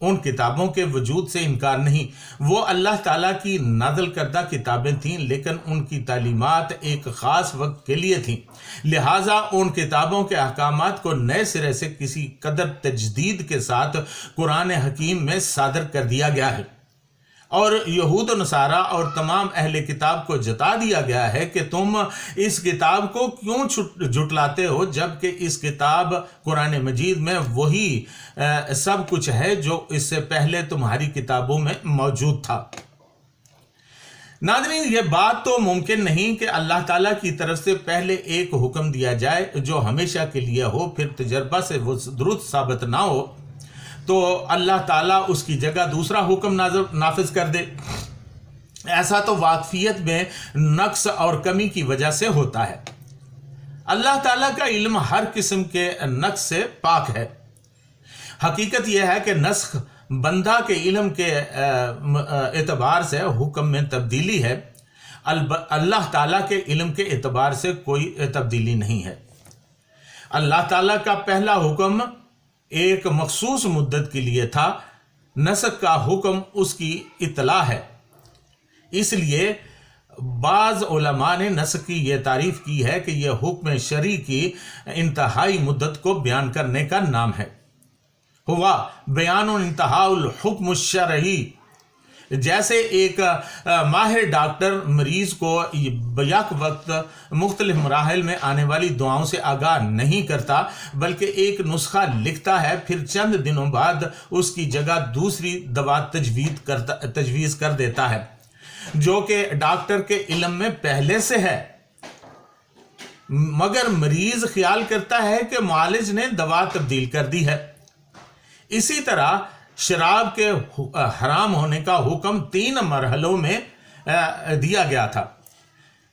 ان کتابوں کے وجود سے انکار نہیں، وہ اللہ تعالیٰ کی نازل کردہ کتابیں تھیں، لیکن ان کی تعلیمات ایک خاص وقت کے لیے تھیں، لہٰذا ان کتابوں کے احکامات کو نئے سرے سے کسی قدر تجدید کے ساتھ قرآن حکیم میں صادر کر دیا گیا ہے، اور یہود و نصارہ اور تمام اہل کتاب کو جتا دیا گیا ہے کہ تم اس کتاب کو کیوں جھٹلاتے ہو، جبکہ اس کتاب قرآن مجید میں وہی سب کچھ ہے جو اس سے پہلے تمہاری کتابوں میں موجود تھا۔ ناظرین، یہ بات تو ممکن نہیں کہ اللہ تعالیٰ کی طرف سے پہلے ایک حکم دیا جائے جو ہمیشہ کے لیے ہو، پھر تجربہ سے وہ درست ثابت نہ ہو تو اللہ تعالیٰ اس کی جگہ دوسرا حکم نافذ کر دے۔ ایسا تو واقفیت میں نقص اور کمی کی وجہ سے ہوتا ہے۔ اللہ تعالیٰ کا علم ہر قسم کے نقص سے پاک ہے۔ حقیقت یہ ہے کہ نسخ بندہ کے علم کے اعتبار سے حکم میں تبدیلی ہے، اللہ تعالیٰ کے علم کے اعتبار سے کوئی تبدیلی نہیں ہے۔ اللہ تعالیٰ کا پہلا حکم ایک مخصوص مدت کے لیے تھا، نسخ کا حکم اس کی اطلاع ہے۔ اس لیے بعض علماء نے نسخ کی یہ تعریف کی ہے کہ یہ حکم شرعی کی انتہائی مدت کو بیان کرنے کا نام ہے۔ ہوا بیان انتہا الحکم الشرعی، جیسے ایک ماہر ڈاکٹر مریض کو بیک وقت مختلف مراحل میں آنے والی دعاؤں سے آگاہ نہیں کرتا بلکہ ایک نسخہ لکھتا ہے، پھر چند دنوں بعد اس کی جگہ دوسری دوا تجویز کر دیتا ہے جو کہ ڈاکٹر کے علم میں پہلے سے ہے، مگر مریض خیال کرتا ہے کہ معالج نے دوا تبدیل کر دی ہے۔ اسی طرح شراب کے حرام ہونے کا حکم 3 مرحلوں میں دیا گیا تھا۔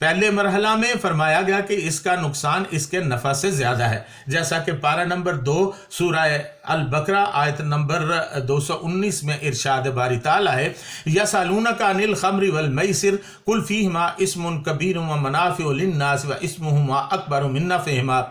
پہلے مرحلہ میں فرمایا گیا کہ اس کا نقصان اس کے نفع سے زیادہ ہے، جیسا کہ پارہ نمبر 2 سورہ البقرہ آیت نمبر 219 میں ارشاد باری تعالیٰ ہے، یسألونک عن الخمر والمیسر قل فیہما اسم کبیر ومنافع للناس واسمہما اکبر من نفعہما۔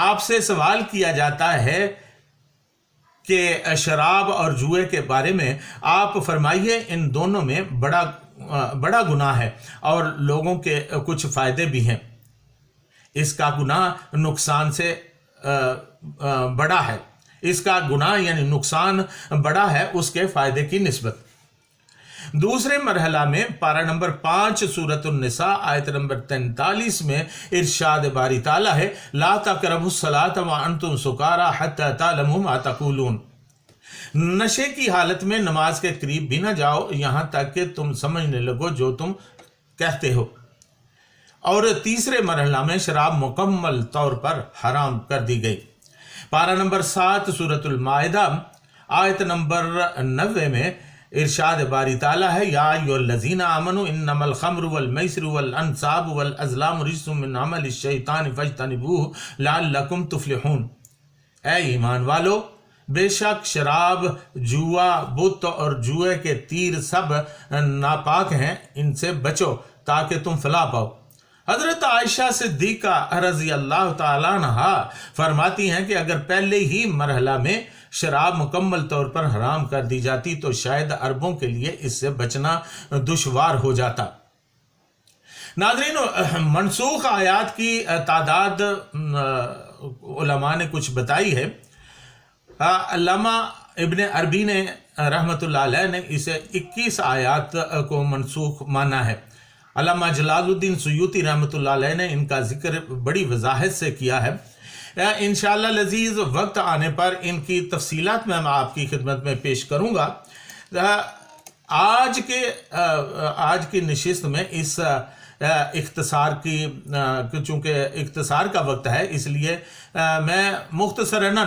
آپ سے سوال کیا جاتا ہے کہ شراب اور جوئے کے بارے میں، آپ فرمائیے ان دونوں میں بڑا گناہ ہے اور لوگوں کے کچھ فائدے بھی ہیں۔ اس کا گناہ نقصان سے بڑا ہے، اس کا گناہ یعنی نقصان بڑا ہے اس کے فائدے کی نسبت۔ دوسرے مرحلہ میں پارہ نمبر 5 سورۃ النساء آیت نمبر 43 میں ارشاد باری تعالیٰ ہے، لا تقربوا الصلاۃ وانتم سکارى حتى تعلموا ما تقولون۔ نشے کی حالت میں نماز کے قریب بھی نہ جاؤ یہاں تک کہ تم سمجھنے لگو جو تم کہتے ہو۔ اور تیسرے مرحلہ میں شراب مکمل طور پر حرام کر دی گئی۔ پارہ نمبر 7 سورۃ المائدہ آیت نمبر 90 میں ارشاد باری تعالیٰ ہے، یا ایھا الذین آمنوا انما الخمر والمیسر والانصاب والازلام رجس من عمل الشیطان فاجتنبوہ لعلکم تفلحون۔ اے ایمان والو، بے شک شراب، جوا، بت اور جوئے کے تیر سب ناپاک ہیں، ان سے بچو تاکہ تم فلاح پاؤ۔ حضرت عائشہ صدیقہ رضی اللہ تعالیٰ عنہا فرماتی ہیں کہ اگر پہلے ہی مرحلہ میں شراب مکمل طور پر حرام کر دی جاتی تو شاید عربوں کے لیے اس سے بچنا دشوار ہو جاتا۔ ناظرین، منسوخ آیات کی تعداد علماء نے کچھ بتائی ہے۔ علامہ ابن عربی نے رحمۃ اللہ علیہ نے اسے 21 آیات کو منسوخ مانا ہے۔ علامہ جلال الدین سیوطی رحمۃ اللہ علیہ نے ان کا ذکر بڑی وضاحت سے کیا ہے۔ انشاءاللہ لذیذ وقت آنے پر ان کی تفصیلات میں آپ کی خدمت میں پیش کروں گا۔ آج کی نشست میں اس اختصار کی، چونکہ اختصار کا وقت ہے اس لیے میں مختصراً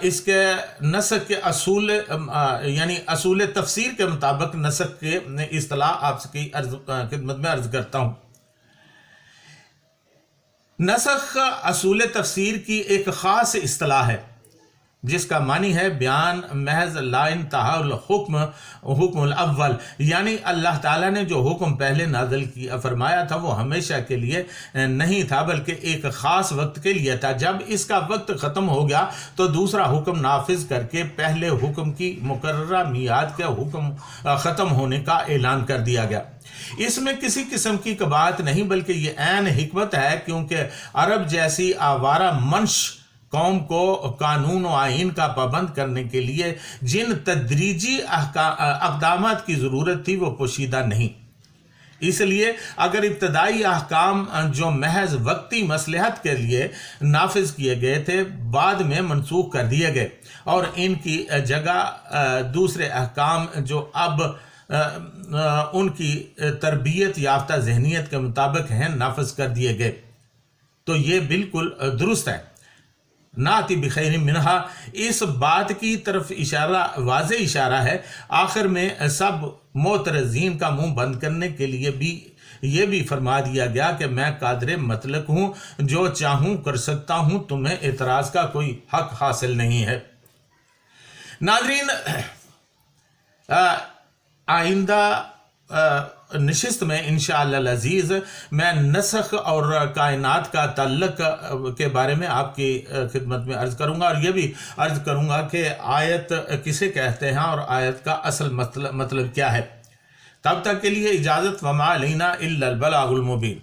اس کے نسخ کے اصول یعنی اصول تفسیر کے مطابق نسخ کے اصطلاح آپ کی خدمت میں عرض کرتا ہوں۔ نسخ اصول تفسیر کی ایک خاص اصطلاح ہے جس کا معنی ہے بیان محض لا انتہا الحکم حکم الاول، یعنی اللہ تعالیٰ نے جو حکم پہلے نازل فرمایا تھا وہ ہمیشہ کے لیے نہیں تھا بلکہ ایک خاص وقت کے لیے تھا۔ جب اس کا وقت ختم ہو گیا تو دوسرا حکم نافذ کر کے پہلے حکم کی مقررہ میعاد کے حکم ختم ہونے کا اعلان کر دیا گیا۔ اس میں کسی قسم کی بات نہیں بلکہ یہ عین حکمت ہے، کیونکہ عرب جیسی آوارہ منش قوم کو قانون و آئین کا پابند کرنے کے لیے جن تدریجی اقدامات کی ضرورت تھی وہ پوشیدہ نہیں۔ اس لیے اگر ابتدائی احکام جو محض وقتی مصلحت کے لیے نافذ کیے گئے تھے بعد میں منسوخ کر دیے گئے اور ان کی جگہ دوسرے احکام جو اب ان کی تربیت یافتہ ذہنیت کے مطابق ہیں نافذ کر دیے گئے تو یہ بالکل درست ہے۔ ناتی بخیر منہا، اس بات کی طرف واضح اشارہ ہے۔ آخر میں سب معترضین کا منہ بند کرنے کے لیے یہ بھی فرما دیا گیا کہ میں قادر مطلق ہوں، جو چاہوں کر سکتا ہوں، تمہیں اعتراض کا کوئی حق حاصل نہیں ہے۔ ناظرین، آئندہ نشست میں انشاءاللہ العزیز میں نسخ اور کائنات کا تعلق کے بارے میں آپ کی خدمت میں عرض کروں گا، اور یہ بھی عرض کروں گا کہ آیت کسے کہتے ہیں اور آیت کا اصل مطلب کیا ہے۔ تب تک کے لیے اجازت، وما علینا الا البلاغ المبین۔